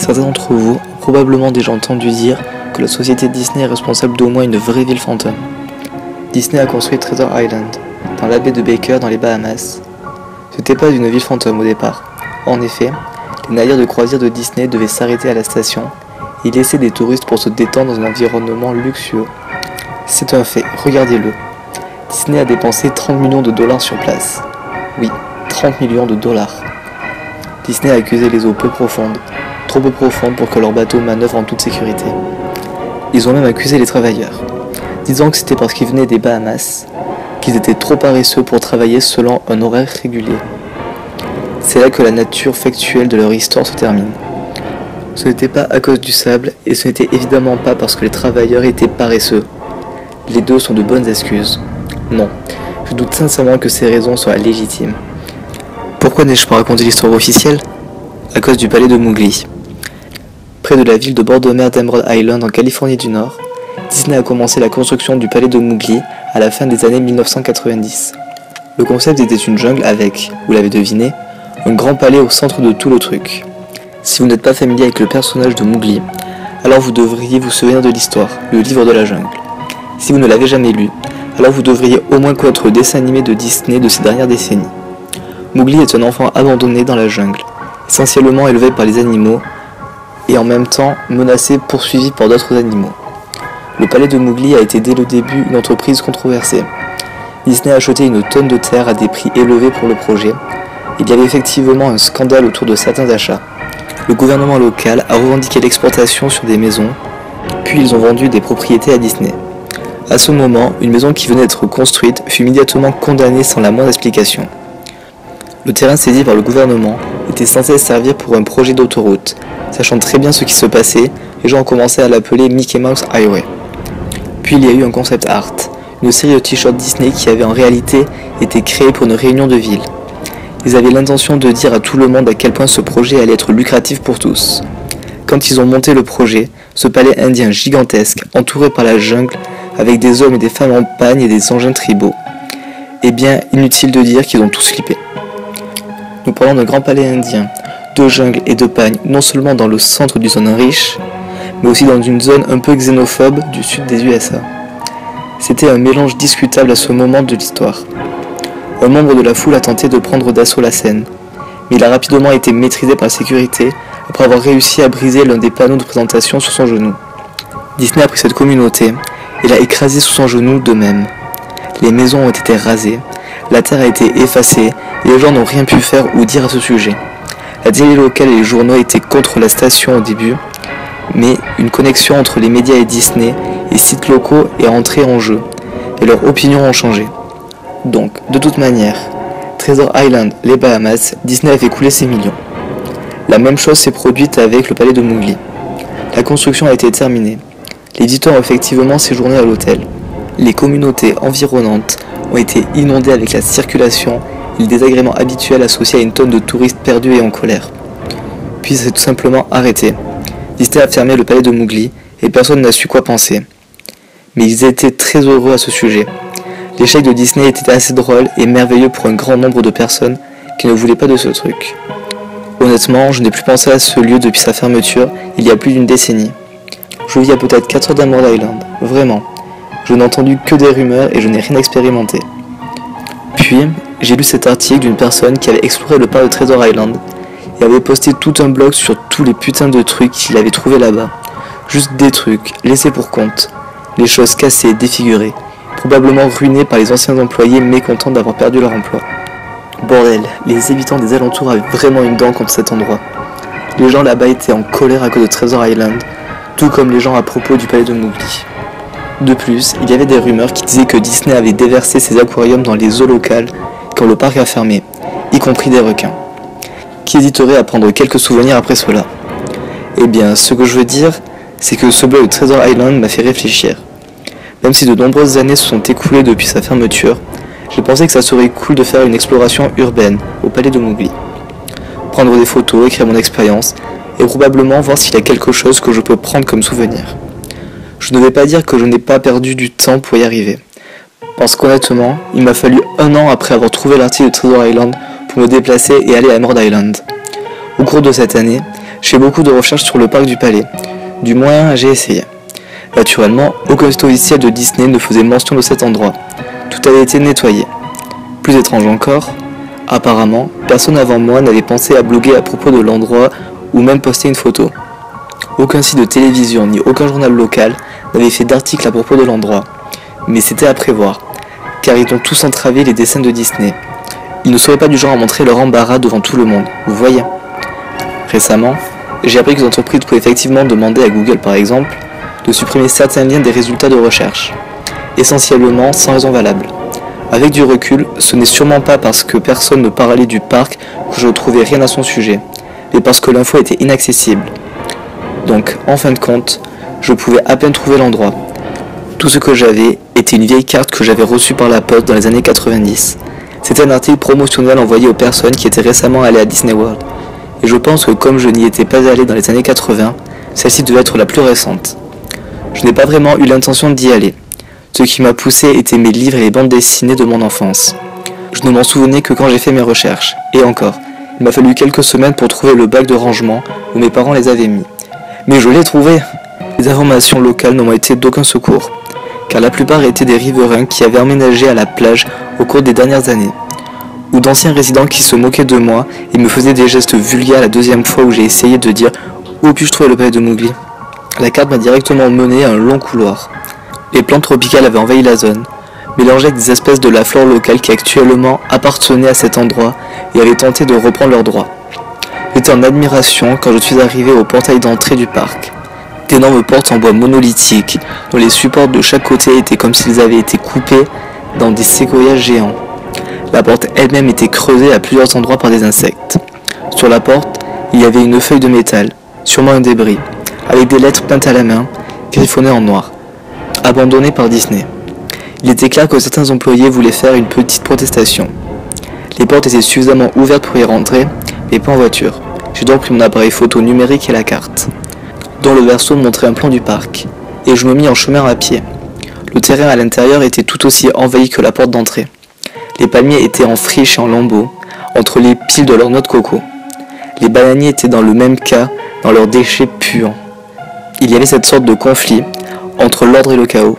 Certains d'entre vous ont probablement déjà entendu dire que la société Disney est responsable d'au moins une vraie ville fantôme. Disney a construit Treasure Island, dans la baie de Baker dans les Bahamas. Ce n'était pas une ville fantôme au départ. En effet, les navires de croisière de Disney devaient s'arrêter à la station et laisser des touristes pour se détendre dans un environnement luxueux. C'est un fait, regardez-le. Disney a dépensé 30 millions de dollars sur place. Oui, 30 millions de dollars. Disney a accusé les eaux peu profondes, trop peu profondes pour que leur bateau manœuvre en toute sécurité. Ils ont même accusé les travailleurs, disant que c'était parce qu'ils venaient des Bahamas, qu'ils étaient trop paresseux pour travailler selon un horaire régulier. C'est là que la nature factuelle de leur histoire se termine. Ce n'était pas à cause du sable, et ce n'était évidemment pas parce que les travailleurs étaient paresseux. Les deux sont de bonnes excuses. Non, je doute sincèrement que ces raisons soient légitimes. Pourquoi n'ai-je pas raconté l'histoire officielle ? À cause du palais de Mowgli. Près de la ville de bord de mer d'Emerald Island en Californie du Nord, Disney a commencé la construction du palais de Mowgli à la fin des années 1990. Le concept était une jungle avec, vous l'avez deviné, un grand palais au centre de tout le truc. Si vous n'êtes pas familier avec le personnage de Mowgli, alors vous devriez vous souvenir de l'histoire, le livre de la jungle. Si vous ne l'avez jamais lu, alors vous devriez au moins connaître le dessin animé de Disney de ces dernières décennies. Mowgli est un enfant abandonné dans la jungle, essentiellement élevé par les animaux et en même temps menacé, poursuivi par d'autres animaux. Le palais de Mowgli a été dès le début une entreprise controversée. Disney a acheté une tonne de terre à des prix élevés pour le projet. Il y avait effectivement un scandale autour de certains achats. Le gouvernement local a revendiqué l'exploitation sur des maisons, puis ils ont vendu des propriétés à Disney. À ce moment, une maison qui venait d'être construite fut immédiatement condamnée sans la moindre explication. Le terrain saisi par le gouvernement était censé servir pour un projet d'autoroute. Sachant très bien ce qui se passait, les gens ont commencé à l'appeler Mickey Mouse Highway. Puis il y a eu un concept art, une série de t-shirts Disney qui avait en réalité été créée pour une réunion de ville. Ils avaient l'intention de dire à tout le monde à quel point ce projet allait être lucratif pour tous. Quand ils ont monté le projet, ce palais indien gigantesque, entouré par la jungle, avec des hommes et des femmes en pagne et des engins tribaux, eh bien, inutile de dire qu'ils ont tous flippé. Nous parlons d'un grand palais indien, de jungle et de pagne, non seulement dans le centre d'une zone riche, mais aussi dans une zone un peu xénophobe du sud des USA. C'était un mélange discutable à ce moment de l'histoire. Un membre de la foule a tenté de prendre d'assaut la scène, mais il a rapidement été maîtrisé par la sécurité après avoir réussi à briser l'un des panneaux de présentation sur son genou. Disney a pris cette communauté et l'a écrasée sous son genou d'eux-mêmes. Les maisons ont été rasées, la terre a été effacée et les gens n'ont rien pu faire ou dire à ce sujet. La télé locale et les journaux étaient contre la station au début, mais une connexion entre les médias et Disney et sites locaux est entrée en jeu, et leurs opinions ont changé. Donc, de toute manière, Treasure Island, les Bahamas, Disney a fait couler ses millions. La même chose s'est produite avec le palais de Mowgli. La construction a été terminée. Les visiteurs ont effectivement séjourné à l'hôtel. Les communautés environnantes ont été inondées avec la circulation et le désagrément habituel associé à une tonne de touristes perdus et en colère. Puis c'est tout simplement arrêté. Disney a fermé le palais de Mowgli et personne n'a su quoi penser. Mais ils étaient très heureux à ce sujet. L'échec de Disney était assez drôle et merveilleux pour un grand nombre de personnes qui ne voulaient pas de ce truc. Honnêtement, je n'ai plus pensé à ce lieu depuis sa fermeture il y a plus d'une décennie. Je vis à peut-être 4 heures d'Emerald Island, vraiment. Je n'ai entendu que des rumeurs et je n'ai rien expérimenté. Puis, j'ai lu cet article d'une personne qui avait exploré le parc de Treasure Island et avait posté tout un blog sur tous les putains de trucs qu'il avait trouvé là-bas. Juste des trucs, laissés pour compte. Les choses cassées, défigurées, probablement ruinées par les anciens employés mécontents d'avoir perdu leur emploi. Bordel, les habitants des alentours avaient vraiment une dent contre cet endroit. Les gens là-bas étaient en colère à cause de Treasure Island, tout comme les gens à propos du palais de Mowgli. De plus, il y avait des rumeurs qui disaient que Disney avait déversé ses aquariums dans les eaux locales quand le parc a fermé, y compris des requins. Qui hésiterait à prendre quelques souvenirs après cela ? Eh bien, ce que je veux dire, c'est que ce blog de Treasure Island m'a fait réfléchir. Même si de nombreuses années se sont écoulées depuis sa fermeture, j'ai pensé que ça serait cool de faire une exploration urbaine au palais de Mowgli. Prendre des photos, écrire mon expérience, et probablement voir s'il y a quelque chose que je peux prendre comme souvenir. Je ne vais pas dire que je n'ai pas perdu du temps pour y arriver. Parce qu'honnêtement, il m'a fallu 1 an après avoir trouvé l'article de Treasure Island pour me déplacer et aller à Emerald Island. Au cours de cette année, Je fais beaucoup de recherches sur le parc du Palais. Du moins, j'ai essayé. Naturellement, aucun site officiel de Disney ne faisait mention de cet endroit. Tout avait été nettoyé. Plus étrange encore, apparemment, personne avant moi n'avait pensé à bloguer à propos de l'endroit ou même poster une photo. Aucun site de télévision ni aucun journal local n'avait fait d'article à propos de l'endroit. Mais c'était à prévoir, car ils ont tous entravé les dessins de Disney. Ils ne seraient pas du genre à montrer leur embarras devant tout le monde, vous voyez. Récemment, j'ai appris que les entreprises pouvaient effectivement demander à Google par exemple de supprimer certains liens des résultats de recherche, essentiellement sans raison valable. Avec du recul, ce n'est sûrement pas parce que personne ne parlait du parc que je ne trouvais rien à son sujet, mais parce que l'info était inaccessible. Donc, en fin de compte, je pouvais à peine trouver l'endroit. Tout ce que j'avais était une vieille carte que j'avais reçue par la poste dans les années 90. C'était un article promotionnel envoyé aux personnes qui étaient récemment allées à Disney World. Et je pense que comme je n'y étais pas allé dans les années 80, celle-ci devait être la plus récente. Je n'ai pas vraiment eu l'intention d'y aller. Ce qui m'a poussé étaient mes livres et les bandes dessinées de mon enfance. Je ne m'en souvenais que quand j'ai fait mes recherches. Et encore, il m'a fallu quelques semaines pour trouver le bac de rangement où mes parents les avaient mis. Mais je l'ai trouvé! Les informations locales n'ont été d'aucun secours, car la plupart étaient des riverains qui avaient emménagé à la plage au cours des dernières années, ou d'anciens résidents qui se moquaient de moi et me faisaient des gestes vulgaires la deuxième fois où j'ai essayé de dire « Où puis-je trouver le palais de Mowgli ?» La carte m'a directement mené à un long couloir. Les plantes tropicales avaient envahi la zone, mélangées avec des espèces de la flore locale qui actuellement appartenaient à cet endroit et avaient tenté de reprendre leurs droits. J'étais en admiration quand je suis arrivé au portail d'entrée du parc. D'énormes portes en bois monolithique, dont les supports de chaque côté étaient comme s'ils avaient été coupés dans des séquoias géants. La porte elle-même était creusée à plusieurs endroits par des insectes. Sur la porte, il y avait une feuille de métal, sûrement un débris, avec des lettres peintes à la main, griffonnées en noir. Abandonné par Disney. Il était clair que certains employés voulaient faire une petite protestation. Les portes étaient suffisamment ouvertes pour y rentrer, mais pas en voiture. J'ai donc pris mon appareil photo numérique et la carte, dont le verso montrait un plan du parc, et je me mis en chemin à pied. Le terrain à l'intérieur était tout aussi envahi que la porte d'entrée. Les palmiers étaient en friche et en lambeaux, entre les piles de leurs noix de coco. Les bananiers étaient dans le même cas, dans leurs déchets puants. Il y avait cette sorte de conflit entre l'ordre et le chaos,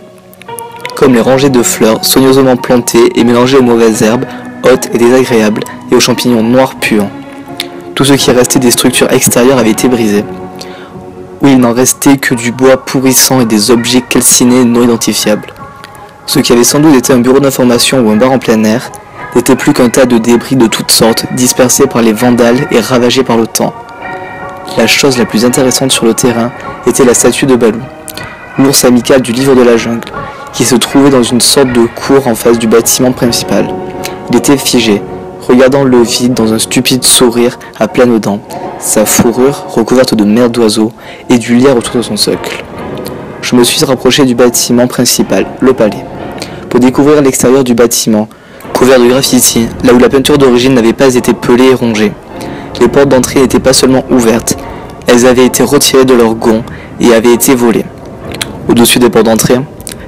comme les rangées de fleurs soigneusement plantées et mélangées aux mauvaises herbes, hautes et désagréables, et aux champignons noirs puants. Tout ce qui restait des structures extérieures avait été brisé, où il n'en restait que du bois pourrissant et des objets calcinés non identifiables. Ce qui avait sans doute été un bureau d'information ou un bar en plein air n'était plus qu'un tas de débris de toutes sortes dispersés par les vandales et ravagés par le temps. La chose la plus intéressante sur le terrain était la statue de Baloo, l'ours amical du livre de la jungle, qui se trouvait dans une sorte de cour en face du bâtiment principal. Il était figé, regardant le vide dans un stupide sourire à pleines dents, sa fourrure recouverte de merde d'oiseaux et du lierre autour de son socle. Je me suis rapproché du bâtiment principal, le palais, pour découvrir l'extérieur du bâtiment, couvert de graffitis, là où la peinture d'origine n'avait pas été pelée et rongée. Les portes d'entrée n'étaient pas seulement ouvertes, elles avaient été retirées de leurs gonds et avaient été volées. Au-dessus des portes d'entrée,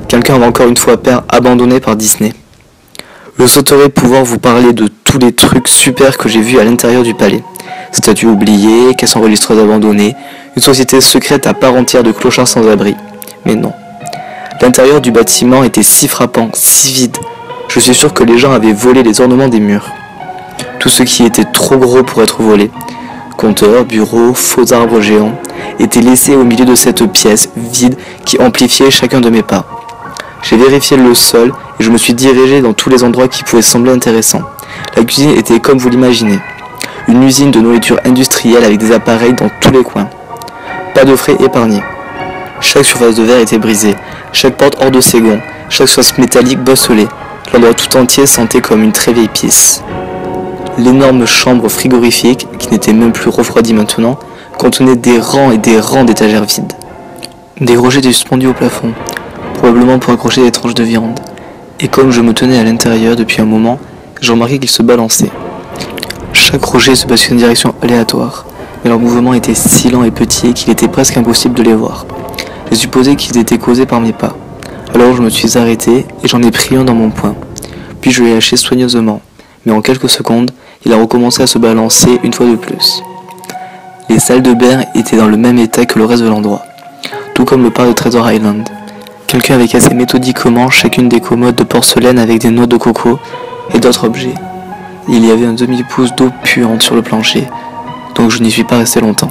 quelqu'un avait encore une fois abandonné par Disney. Je souhaiterais pouvoir vous parler de tous les trucs super que j'ai vus à l'intérieur du palais. Statues oubliées, caisses enregistreuses abandonnées, une société secrète à part entière de clochards sans abri. Mais non. L'intérieur du bâtiment était si frappant, si vide. Je suis sûr que les gens avaient volé les ornements des murs. Tout ce qui était trop gros pour être volé, compteurs, bureaux, faux arbres géants, était laissé au milieu de cette pièce vide qui amplifiait chacun de mes pas. J'ai vérifié le sol et je me suis dirigé dans tous les endroits qui pouvaient sembler intéressants. La cuisine était comme vous l'imaginez, une usine de nourriture industrielle avec des appareils dans tous les coins. Pas de frais épargnés. Chaque surface de verre était brisée, chaque porte hors de ses gonds, chaque surface métallique bosselée. L'endroit tout entier sentait comme une très vieille pisse. L'énorme chambre frigorifique, qui n'était même plus refroidie maintenant, contenait des rangs et des rangs d'étagères vides. Des rojets étaient suspendus au plafond, probablement pour accrocher des tranches de viande. Et comme je me tenais à l'intérieur depuis un moment, j'ai remarqué qu'ils se balançaient. Chaque rocher se basculait en direction aléatoire, mais leur mouvement était si lent et petit qu'il était presque impossible de les voir. J'ai supposé qu'ils étaient causés par mes pas. Alors je me suis arrêté et j'en ai pris un dans mon poing. Puis je l'ai lâché soigneusement, mais en quelques secondes, il a recommencé à se balancer une fois de plus. Les salles de bain étaient dans le même état que le reste de l'endroit, tout comme le parc de Treasure Island. Quelqu'un avait cassé méthodiquement chacune des commodes de porcelaine avec des noix de coco et d'autres objets. Il y avait un demi-pouce d'eau puante sur le plancher, donc je n'y suis pas resté longtemps.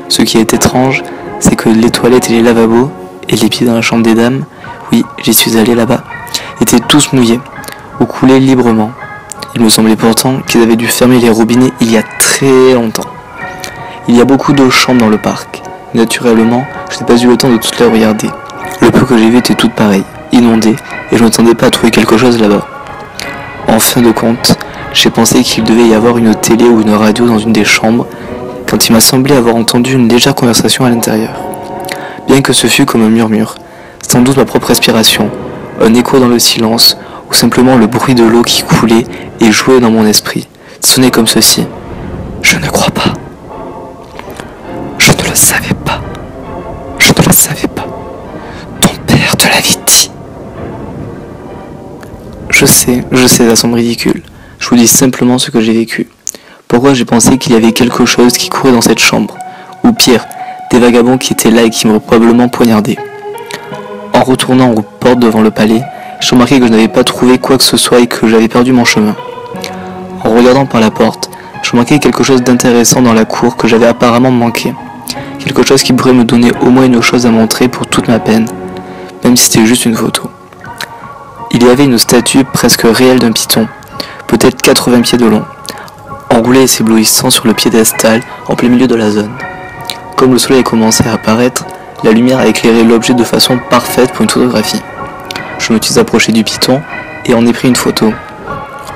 Ce qui est étrange, c'est que les toilettes et les lavabos, et les pieds dans la chambre des dames, oui, j'y suis allé là-bas, étaient tous mouillés, ou coulaient librement. Il me semblait pourtant qu'ils avaient dû fermer les robinets il y a très longtemps. Il y a beaucoup de chambres dans le parc. Naturellement, je n'ai pas eu le temps de toutes les regarder. Le peu que j'ai vu était toutes pareilles, inondées, et je ne m'attendais pas à trouver quelque chose là-bas. En fin de compte, j'ai pensé qu'il devait y avoir une télé ou une radio dans une des chambres, quand il m'a semblé avoir entendu une légère conversation à l'intérieur. Bien que ce fût comme un murmure, sans doute ma propre respiration, un écho dans le silence, ou simplement le bruit de l'eau qui coulait et jouait dans mon esprit, sonnait comme ceci. Je ne crois pas. Je ne le savais pas. Je ne le savais pas. Ton père te l'avait dit. Je sais, ça semble ridicule. Je vous dis simplement ce que j'ai vécu. Pourquoi j'ai pensé qu'il y avait quelque chose qui courait dans cette chambre, ou pire, des vagabonds qui étaient là et qui m'auraient probablement poignardé. En retournant aux portes devant le palais, j'ai remarqué que je n'avais pas trouvé quoi que ce soit et que j'avais perdu mon chemin. En regardant par la porte, je remarquais quelque chose d'intéressant dans la cour que j'avais apparemment manqué. Quelque chose qui pourrait me donner au moins une chose à montrer pour toute ma peine, même si c'était juste une photo. Il y avait une statue presque réelle d'un python, peut-être 80 pieds de long, enroulé et s'éblouissant sur le piédestal en plein milieu de la zone. Comme le soleil commençait à apparaître, la lumière a éclairé l'objet de façon parfaite pour une photographie. Je me suis approché du python et en ai pris une photo.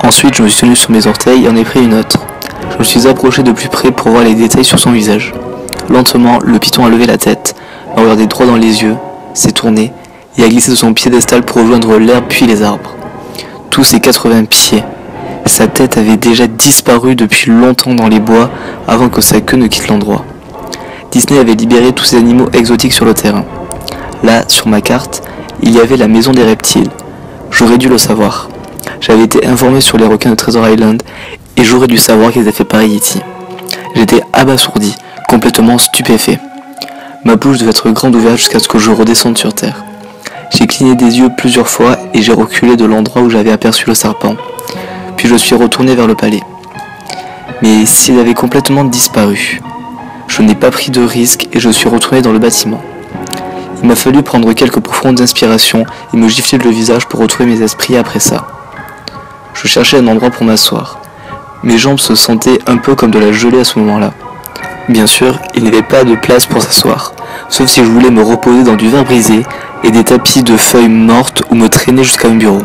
Ensuite, je me suis tenu sur mes orteils et en ai pris une autre. Je me suis approché de plus près pour voir les détails sur son visage. Lentement, le python a levé la tête, m'a regardé droit dans les yeux, s'est tourné et a glissé de son piédestal pour rejoindre l'herbe puis les arbres. Tous ses 80 pieds. Sa tête avait déjà disparu depuis longtemps dans les bois avant que sa queue ne quitte l'endroit. Disney avait libéré tous ces animaux exotiques sur le terrain. Là, sur ma carte, il y avait la maison des reptiles. J'aurais dû le savoir. J'avais été informé sur les requins de Treasure Island et j'aurais dû savoir qu'ils avaient fait pareil ici. J'étais abasourdi, complètement stupéfait. Ma bouche devait être grande ouverte jusqu'à ce que je redescende sur terre. J'ai cligné des yeux plusieurs fois et j'ai reculé de l'endroit où j'avais aperçu le serpent. Puis je suis retourné vers le palais. Mais s'il avait complètement disparu, je n'ai pas pris de risque et je suis retourné dans le bâtiment. Il m'a fallu prendre quelques profondes inspirations et me gifler le visage pour retrouver mes esprits après ça. Je cherchais un endroit pour m'asseoir. Mes jambes se sentaient un peu comme de la gelée à ce moment-là. Bien sûr, il n'y avait pas de place pour s'asseoir, sauf si je voulais me reposer dans du verre brisé et des tapis de feuilles mortes ou me traîner jusqu'à un bureau.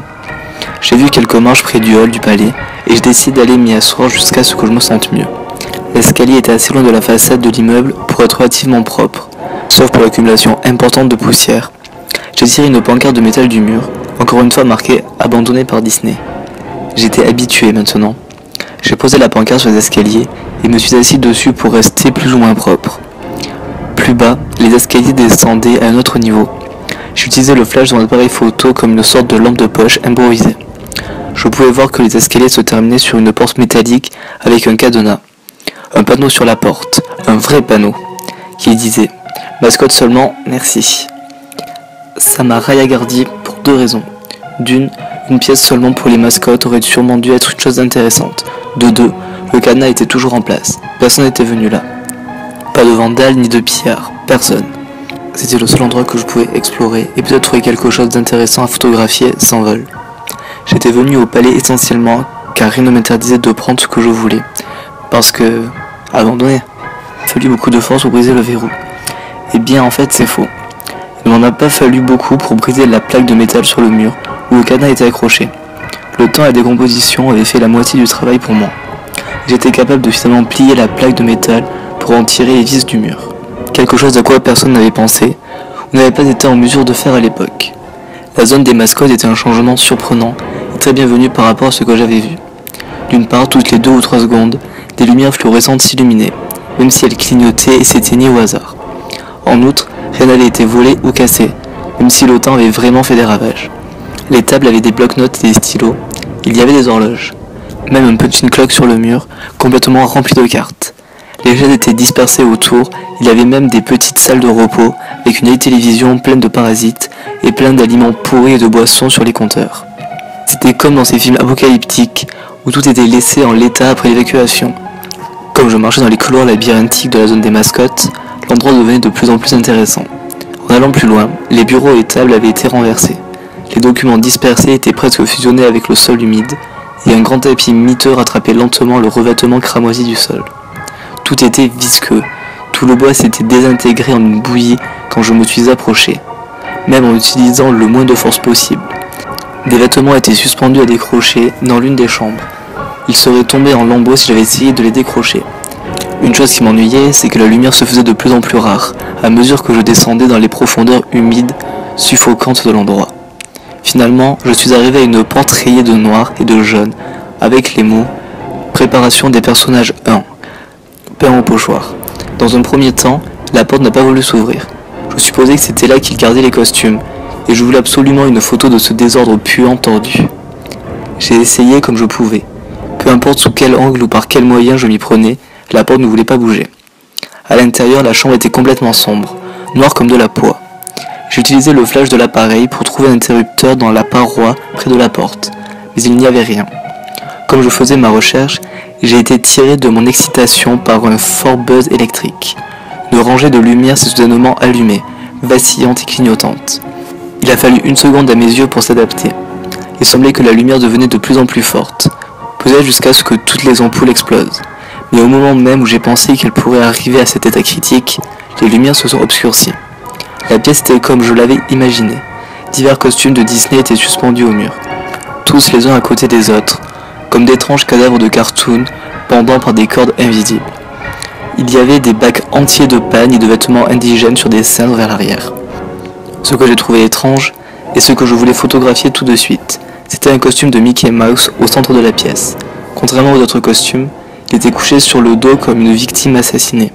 J'ai vu quelques marches près du hall du palais et j'ai décidé d'aller m'y asseoir jusqu'à ce que je me sente mieux. L'escalier était assez loin de la façade de l'immeuble pour être relativement propre, sauf pour l'accumulation importante de poussière. J'ai tiré une pancarte de métal du mur, encore une fois marquée « Abandonné par Disney ». J'étais habitué maintenant. J'ai posé la pancarte sur les escaliers et me suis assis dessus pour rester plus ou moins propre. Plus bas, les escaliers descendaient à un autre niveau. J'utilisais le flash de mon appareil photo comme une sorte de lampe de poche improvisée. Je pouvais voir que les escaliers se terminaient sur une porte métallique avec un cadenas. Un panneau sur la porte, un vrai panneau, qui disait « Mascotte seulement, merci ». Ça m'a raillagardi pour deux raisons. D'une, une pièce seulement pour les mascottes aurait sûrement dû être une chose intéressante. De deux, le cadenas était toujours en place. Personne n'était venu là. Pas de vandales ni de pillards. Personne. C'était le seul endroit que je pouvais explorer et peut-être trouver quelque chose d'intéressant à photographier sans vol. J'étais venu au palais essentiellement car rien ne m'interdisait de prendre ce que je voulais. Parce que... abandonné. Il a fallu beaucoup de force pour briser le verrou. Eh bien en fait c'est faux. Il ne m'en a pas fallu beaucoup pour briser la plaque de métal sur le mur où le cadenas était accroché. Le temps et la décomposition avaient fait la moitié du travail pour moi. J'étais capable de finalement plier la plaque de métal pour en tirer les vis du mur. Quelque chose à quoi personne n'avait pensé ou n'avait pas été en mesure de faire à l'époque. La zone des mascottes était un changement surprenant et très bienvenu par rapport à ce que j'avais vu. D'une part, toutes les 2 ou 3 secondes, des lumières fluorescentes s'illuminaient, même si elles clignotaient et s'éteignaient au hasard. En outre, rien n'avait été volé ou cassé, même si le temps avait vraiment fait des ravages. Les tables avaient des blocs-notes et des stylos, il y avait des horloges. Même une petite cloque sur le mur, complètement remplie de cartes. Les chaises étaient dispersées autour, il y avait même des petites salles de repos, avec une vieille télévision pleine de parasites et plein d'aliments pourris et de boissons sur les compteurs. C'était comme dans ces films apocalyptiques, où tout était laissé en l'état après l'évacuation. Comme je marchais dans les couloirs labyrinthiques de la zone des mascottes, l'endroit devenait de plus en plus intéressant. En allant plus loin, les bureaux et tables avaient été renversés. Les documents dispersés étaient presque fusionnés avec le sol humide, et un grand tapis miteux rattrapait lentement le revêtement cramoisi du sol. Tout était visqueux, tout le bois s'était désintégré en une bouillie quand je me suis approché, même en utilisant le moins de force possible. Des vêtements étaient suspendus à des crochets dans l'une des chambres. Ils seraient tombés en lambeaux si j'avais essayé de les décrocher. Une chose qui m'ennuyait, c'est que la lumière se faisait de plus en plus rare, à mesure que je descendais dans les profondeurs humides, suffocantes de l'endroit. Finalement, je suis arrivé à une porte rayée de noir et de jaune, avec les mots « Préparation des personnages 1 ». Peint au pochoir. Dans un premier temps, la porte n'a pas voulu s'ouvrir. Je supposais que c'était là qu'ils gardaient les costumes, et je voulais absolument une photo de ce désordre puant tordu. J'ai essayé comme je pouvais. Peu importe sous quel angle ou par quel moyen je m'y prenais, la porte ne voulait pas bouger. À l'intérieur, la chambre était complètement sombre, noire comme de la poix. J'ai utilisé le flash de l'appareil pour trouver un interrupteur dans la paroi près de la porte, mais il n'y avait rien. Comme je faisais ma recherche, j'ai été tiré de mon excitation par un fort buzz électrique. Une rangée de lumières s'est soudainement allumée, vacillante et clignotante. Il a fallu une seconde à mes yeux pour s'adapter. Il semblait que la lumière devenait de plus en plus forte, peut-être jusqu'à ce que toutes les ampoules explosent. Mais au moment même où j'ai pensé qu'elle pourrait arriver à cet état critique, les lumières se sont obscurcies. La pièce était comme je l'avais imaginé. Divers costumes de Disney étaient suspendus au mur, tous les uns à côté des autres, comme d'étranges cadavres de cartoon pendant par des cordes invisibles. Il y avait des bacs entiers de pagnes et de vêtements indigènes sur des cintres vers l'arrière. Ce que j'ai trouvé étrange, et ce que je voulais photographier tout de suite, c'était un costume de Mickey Mouse au centre de la pièce. Contrairement aux autres costumes, il était couché sur le dos comme une victime assassinée.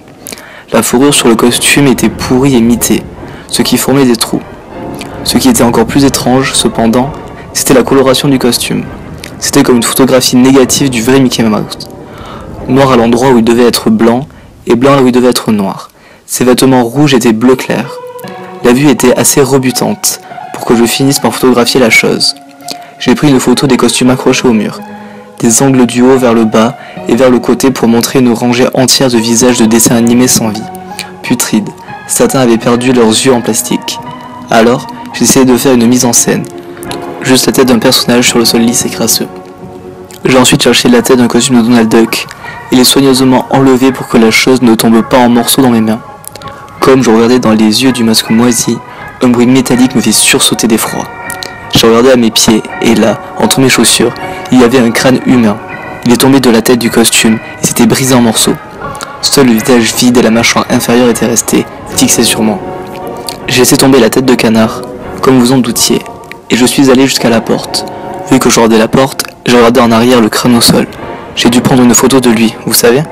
La fourrure sur le costume était pourrie et mitée, ce qui formait des trous. Ce qui était encore plus étrange, cependant, c'était la coloration du costume. C'était comme une photographie négative du vrai Mickey Mouse. Noir à l'endroit où il devait être blanc, et blanc là où il devait être noir. Ses vêtements rouges étaient bleu clair. La vue était assez rebutante, pour que je finisse par photographier la chose. J'ai pris une photo des costumes accrochés au mur, des angles du haut vers le bas et vers le côté pour montrer une rangée entière de visages de dessins animés sans vie, putrides. Certains avaient perdu leurs yeux en plastique. Alors, j'ai essayé de faire une mise en scène, juste la tête d'un personnage sur le sol lisse et crasseux. J'ai ensuite cherché la tête d'un costume de Donald Duck et l'ai soigneusement enlevé pour que la chose ne tombe pas en morceaux dans mes mains. Comme je regardais dans les yeux du masque moisi, un bruit métallique me fit sursauter d'effroi. J'ai regardé à mes pieds et là, entre mes chaussures, il y avait un crâne humain. Il est tombé de la tête du costume et s'était brisé en morceaux. Seul le visage vide et la mâchoire inférieure étaient restés, fixés sur moi. J'ai laissé tomber la tête de canard, comme vous en doutiez, et je suis allé jusqu'à la porte. Vu que je regardais la porte, j'ai regardé en arrière le crâne au sol. J'ai dû prendre une photo de lui, vous savez ?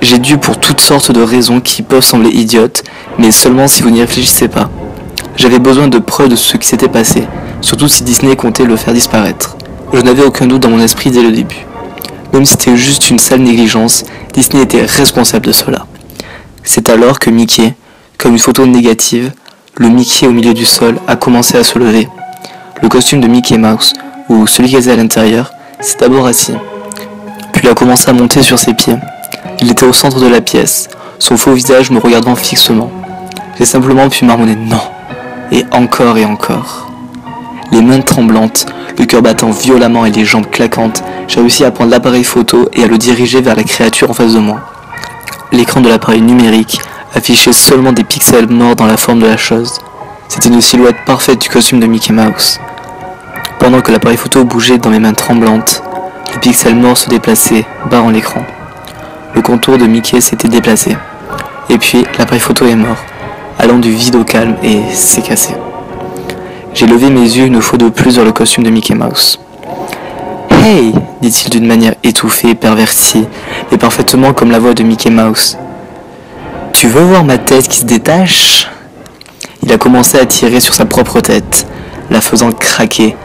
J'ai dû pour toutes sortes de raisons qui peuvent sembler idiotes, mais seulement si vous n'y réfléchissez pas. J'avais besoin de preuves de ce qui s'était passé, surtout si Disney comptait le faire disparaître. Je n'avais aucun doute dans mon esprit dès le début. Même si c'était juste une sale négligence, Disney était responsable de cela. C'est alors que Mickey, comme une photo négative, le Mickey au milieu du sol a commencé à se lever. Le costume de Mickey Mouse, ou celui qui était à l'intérieur, s'est d'abord assis. Puis il a commencé à monter sur ses pieds. Il était au centre de la pièce, son faux visage me regardant fixement. J'ai simplement pu marmonner non, et encore et encore. Les mains tremblantes, le cœur battant violemment et les jambes claquantes, j'ai réussi à prendre l'appareil photo et à le diriger vers la créature en face de moi. L'écran de l'appareil numérique affichait seulement des pixels morts dans la forme de la chose. C'était une silhouette parfaite du costume de Mickey Mouse. Pendant que l'appareil photo bougeait dans mes mains tremblantes, les pixels morts se déplaçaient, barrant l'écran. Le contour de Mickey s'était déplacé. Et puis, l'appareil photo est mort, allant du vide au calme et s'est cassé. J'ai levé mes yeux une fois de plus vers le costume de Mickey Mouse. « Hey !» dit-il d'une manière étouffée, pervertie, et parfaitement comme la voix de Mickey Mouse. « Tu veux voir ma tête qui se détache ?» Il a commencé à tirer sur sa propre tête, la faisant craquer,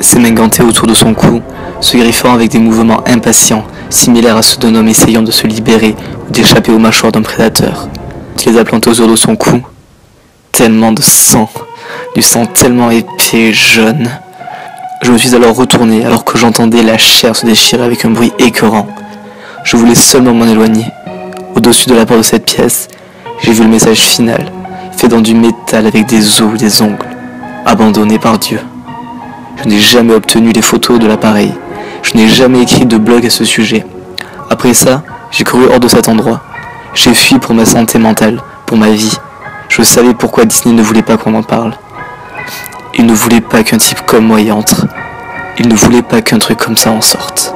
ses mains gantées autour de son cou, se griffant avec des mouvements impatients, similaires à ceux d'un homme essayant de se libérer ou d'échapper aux mâchoires d'un prédateur. Tu les as plantés autour de son cou. Tellement de sang, du sang tellement épais et jaune. Je me suis alors retourné alors que j'entendais la chair se déchirer avec un bruit écœurant. Je voulais seulement m'en éloigner. Au-dessus de la porte de cette pièce, j'ai vu le message final, fait dans du métal avec des os ou des ongles, abandonné par Dieu. Je n'ai jamais obtenu les photos de l'appareil. Je n'ai jamais écrit de blog à ce sujet. Après ça, j'ai couru hors de cet endroit. J'ai fui pour ma santé mentale, pour ma vie. Je savais pourquoi Disney ne voulait pas qu'on en parle. Il ne voulait pas qu'un type comme moi y entre. Il ne voulait pas qu'un truc comme ça en sorte.